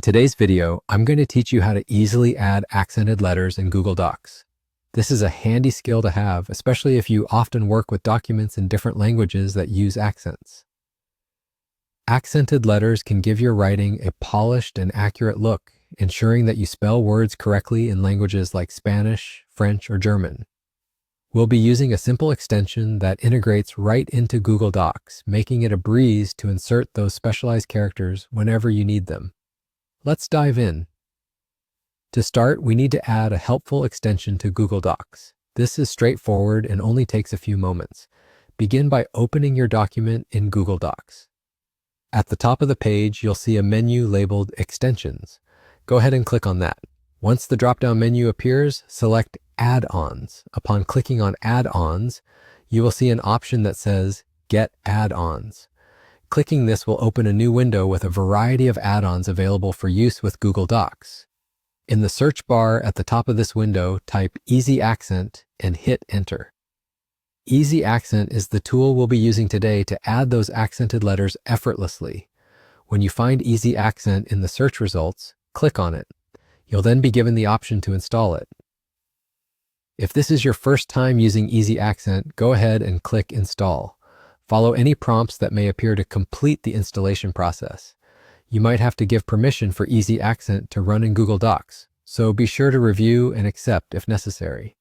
today's video, I'm going to teach you how to easily add accented letters in Google Docs. This is a handy skill to have, especially if you often work with documents in different languages that use accents. Accented letters can give your writing a polished and accurate look, ensuring that you spell words correctly in languages like Spanish, French, or German. We'll be using a simple extension that integrates right into Google Docs, making it a breeze to insert those specialized characters whenever you need them. Let's dive in. To start, we need to add a helpful extension to Google Docs. This is straightforward and only takes a few moments. Begin by opening your document in Google Docs. At the top of the page, you'll see a menu labeled Extensions. Go ahead and click on that. Once the drop-down menu appears, select Add-ons. Upon clicking on Add-ons, you will see an option that says Get Add-ons. Clicking this will open a new window with a variety of add-ons available for use with Google Docs. In the search bar at the top of this window, type Easy Accent and hit Enter. Easy Accent is the tool we'll be using today to add those accented letters effortlessly. When you find Easy Accent in the search results, click on it. You'll then be given the option to install it. If this is your first time using Easy Accent, go ahead and click Install. Follow any prompts that may appear to complete the installation process. You might have to give permission for Easy Accent to run in Google Docs, so be sure to review and accept if necessary.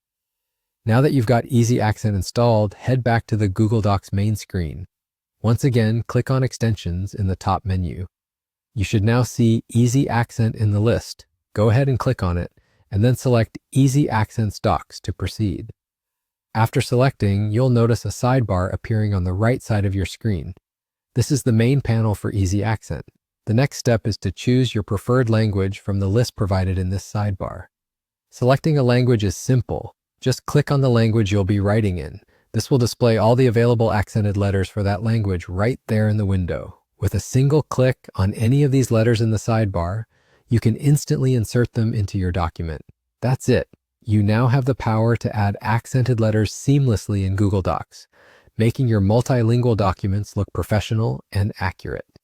Now that you've got Easy Accent installed, head back to the Google Docs main screen. Once again, click on Extensions in the top menu. You should now see Easy Accent in the list. Go ahead and click on it, and then select Easy Accents Docs to proceed. After selecting, you'll notice a sidebar appearing on the right side of your screen. This is the main panel for Easy Accent. The next step is to choose your preferred language from the list provided in this sidebar. Selecting a language is simple. Just click on the language you'll be writing in. This will display all the available accented letters for that language right there in the window. With a single click on any of these letters in the sidebar, you can instantly insert them into your document. That's it. You now have the power to add accented letters seamlessly in Google Docs, making your multilingual documents look professional and accurate.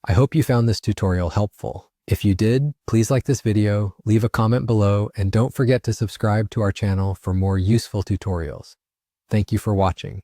I hope you found this tutorial helpful. If you did, please like this video, leave a comment below, and don't forget to subscribe to our channel for more useful tutorials. Thank you for watching.